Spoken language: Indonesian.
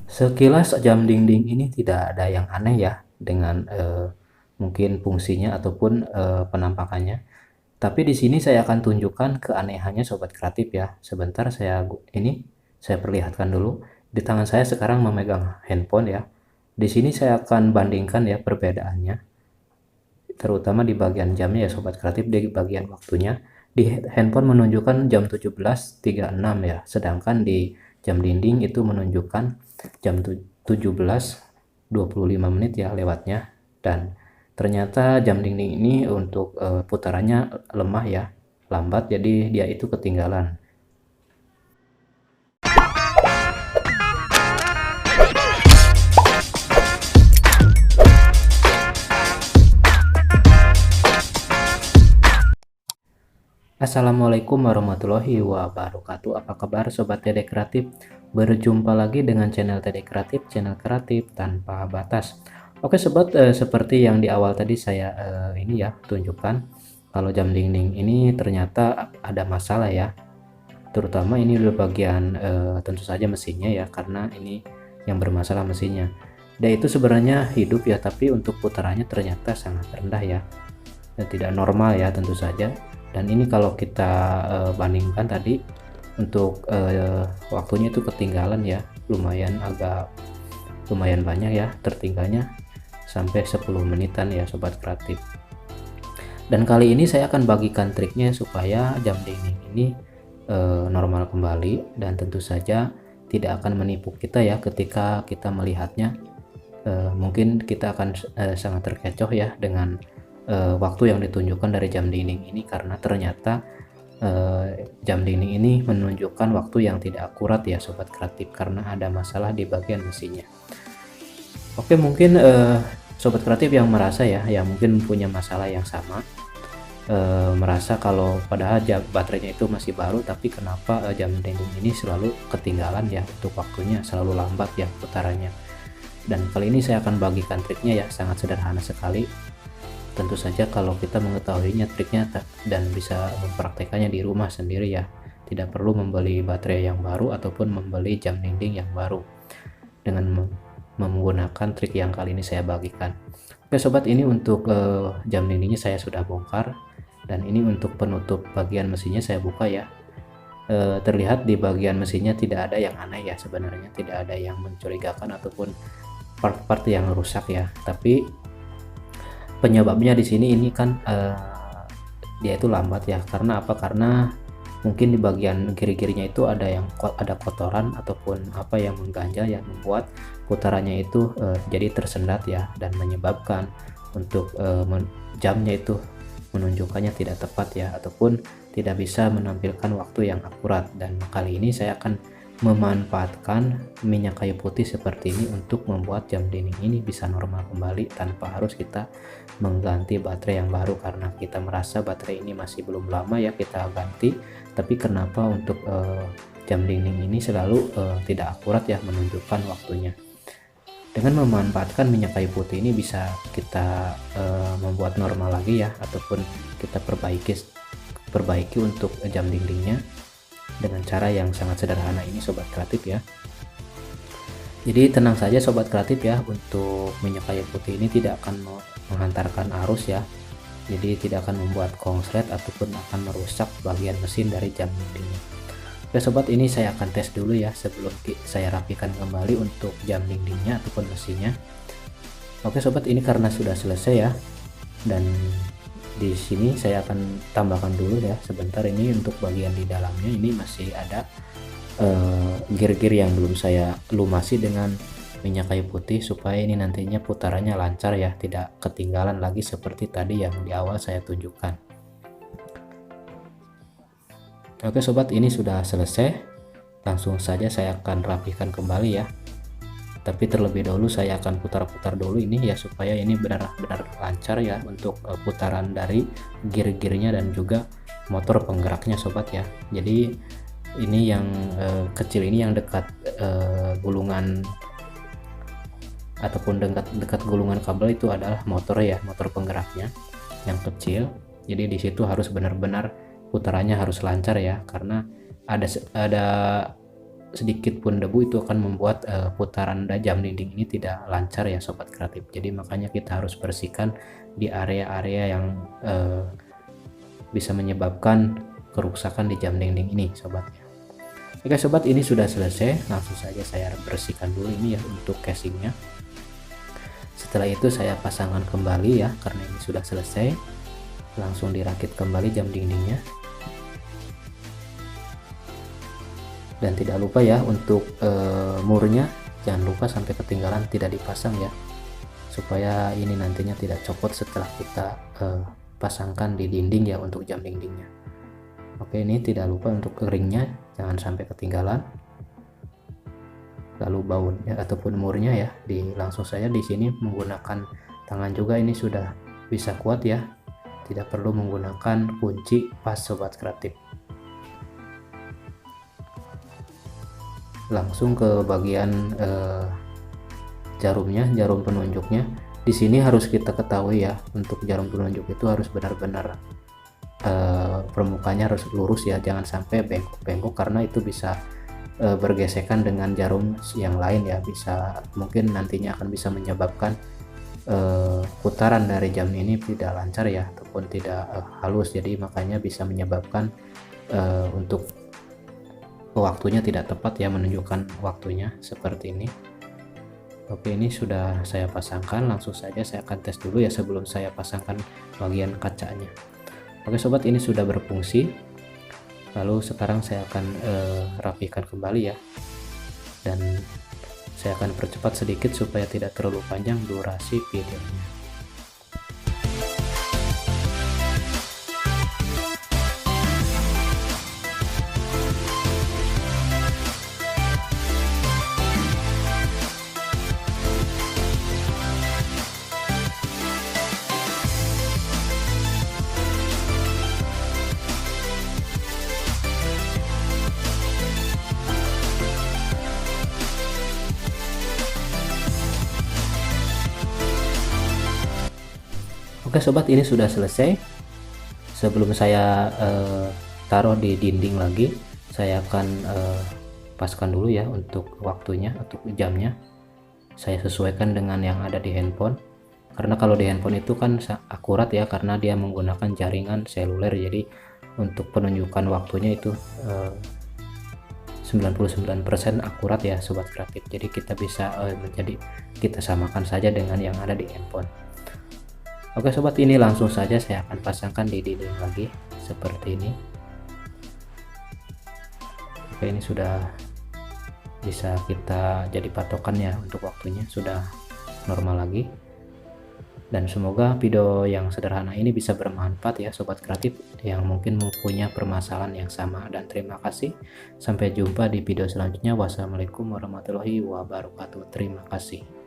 Sekilas jam dinding ini tidak ada yang aneh ya dengan mungkin fungsinya ataupun penampakannya. Tapi di sini saya akan tunjukkan keanehannya sobat kreatif ya. Sebentar saya perlihatkan dulu. Di tangan saya sekarang memegang handphone ya. Di sini saya akan bandingkan ya perbedaannya, terutama di bagian jamnya ya sobat kreatif, di bagian waktunya. Di handphone menunjukkan jam 17.36 ya, sedangkan di jam dinding itu menunjukkan jam 17.25 ya lewatnya. Dan ternyata jam dinding ini untuk putarannya lemah ya, lambat, jadi dia itu ketinggalan. Assalamualaikum warahmatullahi wabarakatuh. Apa kabar sobat TD Kreatif? Berjumpa lagi dengan channel TD Kreatif, channel kreatif tanpa batas. Oke sobat, seperti yang di awal tadi saya ini ya tunjukkan, kalau jam dinding ini ternyata ada masalah ya. Terutama ini di bagian tentu saja mesinnya ya, karena ini yang bermasalah mesinnya. Dan itu sebenarnya hidup ya, tapi untuk putarannya ternyata sangat rendah ya, dan tidak normal ya tentu saja. Dan ini kalau kita bandingkan tadi untuk waktunya itu ketinggalan ya, lumayan banyak ya, tertinggalnya sampai 10 menitan ya sobat kreatif. Dan kali ini saya akan bagikan triknya supaya jam dinding ini normal kembali, dan tentu saja tidak akan menipu kita ya ketika kita melihatnya. Mungkin kita akan sangat terkecoh ya dengan waktu yang ditunjukkan dari jam dinding ini, karena ternyata jam dinding ini menunjukkan waktu yang tidak akurat ya sobat kreatif, karena ada masalah di bagian mesinnya. Oke, mungkin sobat kreatif yang merasa ya, yang mungkin punya masalah yang sama, merasa kalau padahal baterainya itu masih baru, tapi kenapa jam dinding ini selalu ketinggalan ya, untuk waktunya selalu lambat ya putarannya. Dan kali ini saya akan bagikan triknya ya, sangat sederhana sekali. Tentu saja kalau kita mengetahuinya triknya dan bisa mempraktekannya di rumah sendiri ya, tidak perlu membeli baterai yang baru ataupun membeli jam dinding yang baru dengan menggunakan trik yang kali ini saya bagikan. Oke sobat, ini untuk jam dindingnya saya sudah bongkar, dan ini untuk penutup bagian mesinnya saya buka ya. Terlihat di bagian mesinnya tidak ada yang aneh ya, sebenarnya tidak ada yang mencurigakan ataupun part-part yang rusak ya, tapi penyebabnya di sini ini kan dia itu lambat ya. Karena apa? Karena mungkin di bagian kiri-kirinya itu ada kotoran ataupun apa yang mengganjal yang membuat putarannya itu jadi tersendat ya, dan menyebabkan untuk jamnya itu menunjukkannya tidak tepat ya, ataupun tidak bisa menampilkan waktu yang akurat. Dan kali ini saya akan memanfaatkan minyak kayu putih seperti ini untuk membuat jam dinding ini bisa normal kembali tanpa harus kita mengganti baterai yang baru, karena kita merasa baterai ini masih belum lama ya kita ganti. Tapi kenapa untuk jam dinding ini selalu tidak akurat ya menunjukkan waktunya. Dengan memanfaatkan minyak kayu putih ini bisa kita membuat normal lagi ya, ataupun kita perbaiki untuk jam dindingnya dengan cara yang sangat sederhana ini sobat kreatif ya. Jadi tenang saja sobat kreatif ya, untuk minyak kayu putih ini tidak akan menghantarkan arus ya, jadi tidak akan membuat konslet ataupun akan merusak bagian mesin dari jam dindingnya. Oke sobat, ini saya akan tes dulu ya sebelum saya rapikan kembali untuk jam dindingnya ataupun mesinnya. Oke sobat, ini karena sudah selesai ya, dan di sini saya akan tambahkan dulu ya sebentar. Ini untuk bagian di dalamnya ini masih ada gear-gear yang belum saya lumasi dengan minyak kayu putih, supaya ini nantinya putarannya lancar ya, tidak ketinggalan lagi seperti tadi yang di awal saya tunjukkan. Oke sobat, ini sudah selesai. Langsung saja saya akan rapikan kembali ya, tapi terlebih dahulu saya akan putar-putar dulu ini ya, supaya ini benar-benar lancar ya untuk putaran dari gear-gearnya dan juga motor penggeraknya sobat ya. Jadi ini yang kecil ini yang dekat gulungan ataupun dekat gulungan kabel itu adalah motor ya, motor penggeraknya yang kecil. Jadi di situ harus benar-benar putarannya harus lancar ya, karena ada sedikit pun debu itu akan membuat putaran jam dinding ini tidak lancar ya sobat kreatif. Jadi makanya kita harus bersihkan di area-area yang bisa menyebabkan kerusakan di jam dinding ini sobat ya. Oke sobat, ini sudah selesai. Langsung saja saya bersihkan dulu ini ya untuk casingnya. Setelah itu saya pasangkan kembali ya, karena ini sudah selesai. Langsung dirakit kembali jam dindingnya. Dan tidak lupa ya untuk murnya jangan lupa sampai ketinggalan tidak dipasang ya, supaya ini nantinya tidak copot setelah kita pasangkan di dinding ya untuk jam dindingnya. Oke, ini tidak lupa untuk ringnya jangan sampai ketinggalan. Lalu bautnya ataupun murnya ya langsung saya di sini menggunakan tangan juga, ini sudah bisa kuat ya, tidak perlu menggunakan kunci pas sobat kreatif. Langsung ke bagian jarumnya, jarum penunjuknya. Di sini harus kita ketahui ya, untuk jarum penunjuk itu harus benar-benar permukaannya harus lurus ya, jangan sampai bengkok-bengkok, karena itu bisa bergesekan dengan jarum yang lain ya, bisa mungkin nantinya akan bisa menyebabkan putaran dari jam ini tidak lancar ya, ataupun tidak halus. Jadi makanya bisa menyebabkan untuk waktunya tidak tepat ya, menunjukkan waktunya seperti ini. Oke, ini sudah saya pasangkan. Langsung saja saya akan tes dulu ya sebelum saya pasangkan bagian kacanya. Oke sobat, ini sudah berfungsi. Lalu sekarang saya akan rapikan kembali ya, dan saya akan percepat sedikit supaya tidak terlalu panjang durasi videonya. Oke sobat, ini sudah selesai. Sebelum saya taruh di dinding lagi, saya akan paskan dulu ya untuk waktunya, untuk jamnya. Saya sesuaikan dengan yang ada di handphone, karena kalau di handphone itu kan akurat ya, karena dia menggunakan jaringan seluler. Jadi untuk penunjukan waktunya itu 99% akurat ya sobat kreatif. Jadi kita bisa kita samakan saja dengan yang ada di handphone. Oke sobat, ini langsung saja saya akan pasangkan di dinding lagi seperti ini. Oke, ini sudah bisa kita jadi patokan ya, untuk waktunya sudah normal lagi. Dan semoga video yang sederhana ini bisa bermanfaat ya sobat kreatif yang mungkin mempunyai permasalahan yang sama. Dan terima kasih, sampai jumpa di video selanjutnya. Wassalamualaikum warahmatullahi wabarakatuh. Terima kasih.